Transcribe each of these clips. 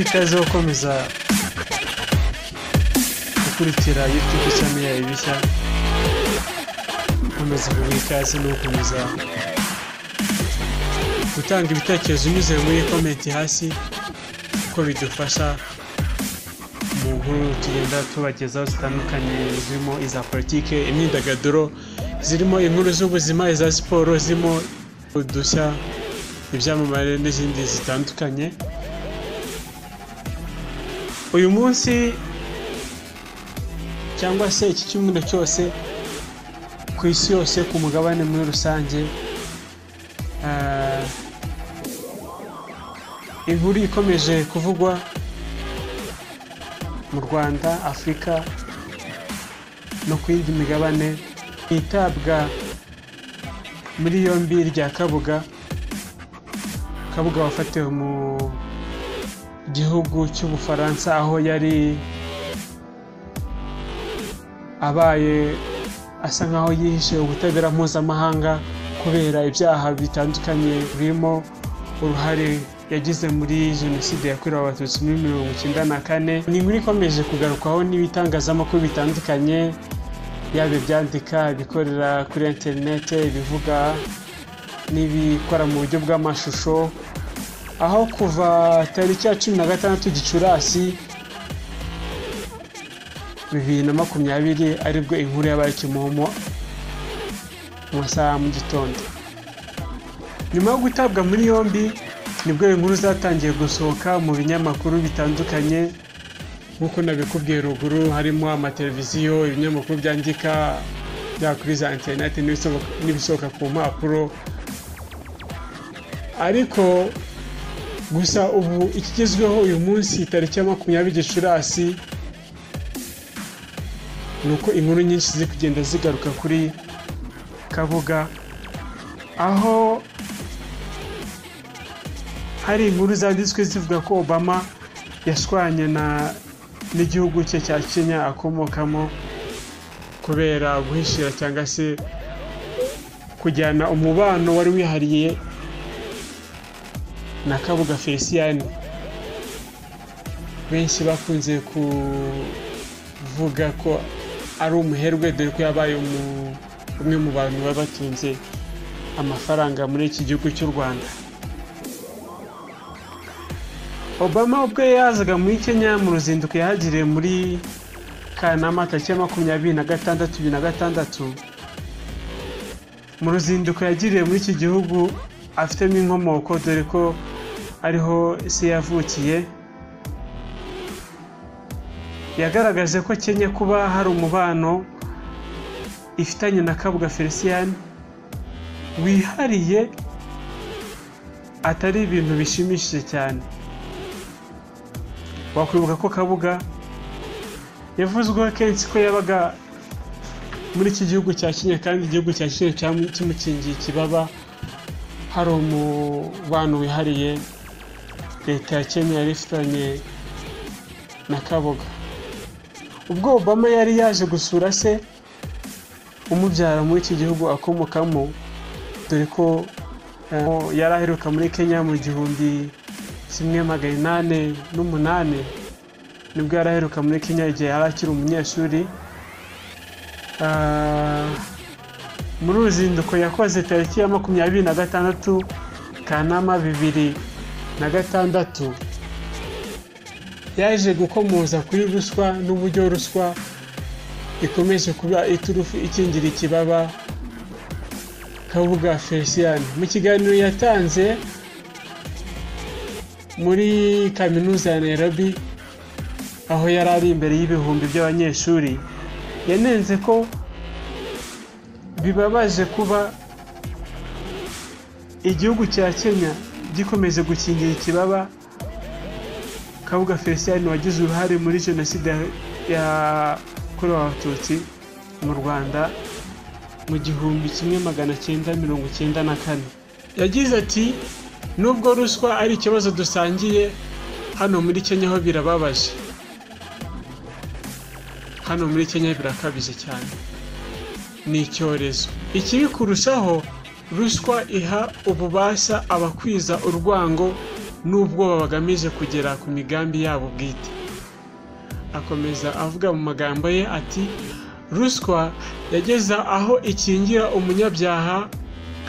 ikaze gukomeza gukurikira YouTube channel ya Ibishya, komeza ikaze no gukomeza gutanga ibitekerezo unyuze muri comment hasi ko bidufasha mu nkuru tugenda tubagezaho zitandukanye, zirimo iza politike, imyidagaduro, zirimo inkuru z'ubuzima, iza siporo, zirimo udushya, ibyamamare n'izindi zitandukanye. Uyu munsi cyangwa se iki cyumweru cyose ku isi yose, ku mugabane muri rusange, inkuru ikomeje kuvugwa mu Rwanda, Afurika no ku yindi migabane, itabwa muri yombi rya Kabuga wafatiwe mu gihugu cy'Ubufaransa, aho yari abaye asa nkaho yihishe ubutabera mpuzamahanga kubera ibyaha bitandukanye birimo uruhare yagize muri jenoside yakorewe Abatutsi muri 1994. Ni inkuru ikomeje kugarukwaho n'ibitangazamakuru bitandukanye, yaba ibyandika, ibikorera kuri internet, ibivuga n'ibikora mu buryo bw'amashusho, aho kuva tariki ya 16 Gicurasi 2020 aribwo inkuru yabaye Kimomo mu masaha mu gitondo. Nyuma yo gutabwa muri yombi nibwo inkuru zatangiye gusohoka mu binyamakuru bitandukanye, nkuko nabikubwiye ruguru, harimo amateleviziyo, ibinyamakuru byandika bya kuri za internet n'ibisohoka ku mpapuro. Ariko gusa ubu ikigezweho uyu munsi tariki ya 20 Gicurasi nuko inkuru nyinshi ziri kugenda zigaruka kuri Kabuga, aho hari inkuru zanditswe zivuga ko Obama yashwanye n'igihugu cye cya Kenya akomokamo kubera guhishira cyangwa se kujyana umubano wari wihariye na Kabuga Felicien. Benshi bakunze kuvuga ko ari umuherwe, dore ko yabaye umwe mu bantu babatunze amafaranga muri iki gihugu cy'u Rwanda. Obama ubwo yazaga muri Kenya mu ruzinduko yahagiriye muri Kanama tariki ya 26, 2006, mu ruzinduko yagiriye muri iki gihugu afitemo inkomoko, dore ko ariho se yavukiye. Yagaragaje ko Kenya kuba hari umubano ifitanye na Kabuga Felicien wihariye atari ibintu bishimishije cyane. Wakwibuka ko Kabuga yavuzwe kenshi ko yabaga muri iki gihugu cya Kenya, kandi igihugu cya Kenya kimukingiye ikibaba, hari umubano wihariye leta ya Kenya yari ifitanye na Kabuga. Ubwo Obama yari yaje gusura se umubyara muri iki gihugu akomokamo, dore ko yari aheruka muri Kenya mu 1808 nibwo yari aheruka muri Kenya igihe yari akiri umunyeshuri. Muri uruzinduko yakoze tariki ya 26 Kanama 2006, yaje gukomoza kuri ruswa n'uburyo ruswa ikomeje kuba iturufu ikingira ikibaba Kabuga Felicien. Mu kiganiro yatanze muri kaminuza ya Nairobi, aho yari ari imbere y'ibihumbi by'abanyeshuri, yanenze ko bibabaje kuba igihugu cya Kenya gikomeje gukingira ikibaba Kabuga Felicien wagize uruhare muri jenoside yakorewe Abatutsi mu Rwanda mu 1994. Yagize ati, nubwo ruswa ari ikibazo dusangiye hano muri Kenya, ho birababaje. hano muri Kenya birakabije cyane, ni icyorezo. Ikibi kurushaho, ruswa iha ububasha abakwiza urwango n'ubwoba bagamije kugera ku migambi yabo bwite. Akomeza avuga mu magambo ye ati, ruswa yageza aho ikingira umunyabyaha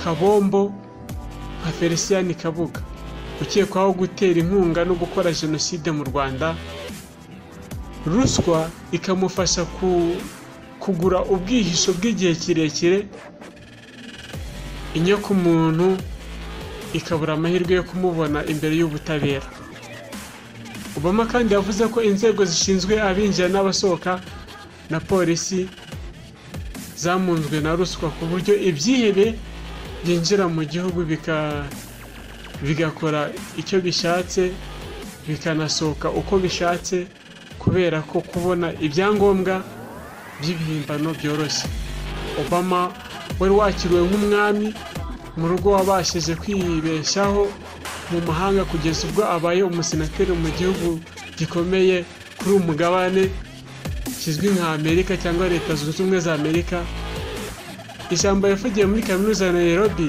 kabombo nka Felicien Kabuga ukekwaho gutera inkunga no gukora jenoside mu Rwanda. Ruswa ikamufasha kugura ubwihisho bw'igihe kirekire, inyoko umuntu ikabura amahirwe yo kumubona imbere y'ubutabera. Obama kandi yavuze ko inzego zishinzwe abinjira n'abasohoka na polisi zamunzwe na ruswa ku buryo ibyihebe byinjira mu gihugu bigakora icyo bishatse bikanasohoka uko bishatse, kubera ko kubona ibyangombwa by'ibihimbano byoroshye. Obama wari wakiriwe nk'umwami mu rugo wabashije kwibeshaho mu mahanga kugeza ubwo abaye umusenateri mu gihugu gikomeye kuri umugabane kizwi nka Amerika cyangwa Leta Zunze Ubumwe za Amerika. Ijambo yavugiye muri kaminuza ya Nairobi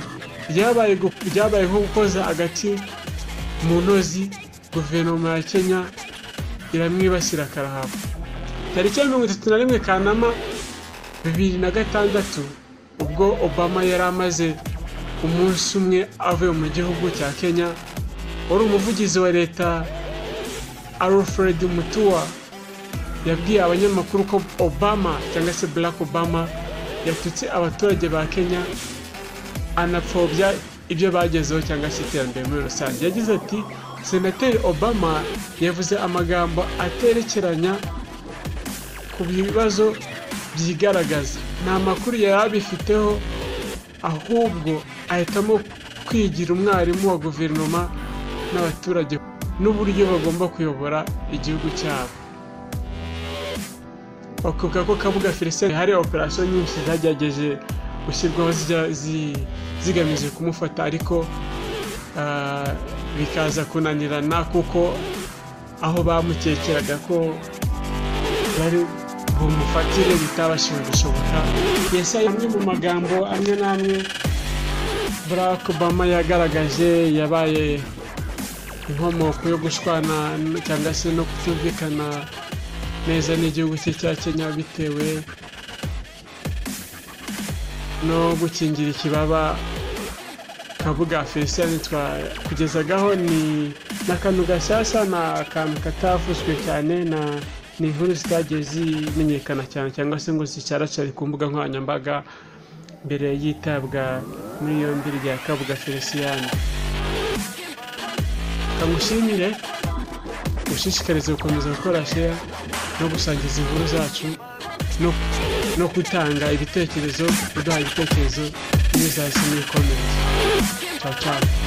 ryabaye nko gukoza agati mu ntozi. Guverinoma ya Kenya iramwibasira karahava. Tariki ya 31 Kanama 2006 ubwo Obama yari amaze umunsi umwe avuye mu gihugu cya Kenya, wari umuvugizi wa leta Alfred Mutua yabwiye abanyamakuru ko Obama cyangwa se Barack Obama yatutse abaturage ba Kenya, anapfobya ibyo bagezeho cyangwa se iterambere muri rusange. Yagize ati, Senateri Obama yavuze amagambo aterekeranya ku bibazo byigaragaza, nta makuru yari abifiteho, ahubwo ahitamo kwigira umwarimu wa guverinoma n'abaturage n'uburyo bagomba kuyobora igihugu cyabo. Bakuvuga ko Kabuga Felicien hari operasiyo nyinshi zagerageje gushyirwaho zigamije kumufata, ariko bikaza kunanirana kuko aho bamukekeraga ko bari bumufatire bitabashije gushoboka. Yesaya amwe mu magambo amwe n'amwe Barack Obama yagaragaje yabaye inkomoko yo gushwana cyangwa se no kutumvikana neza n'igihugu cye cya Kenya bitewe no gukingira ikibaba Kabuga Felicien. Kugezagaho ni n'akantu gashyashya, na akantu katavuzwe cyane, ni inkuru zitagiye zimenyekana cyane cyangwa se ngo zicaracare ku mbuga nkoranyambaga mbere yitabwa muri yombi rya Kabuga Felicien. Kamushimire, ushishikarize gukomeza gukora share no gusangiza inkuru zacu no gutanga ibitekerezo, uduha ibitekerezo n'izasi muri comment. Ciao ciao.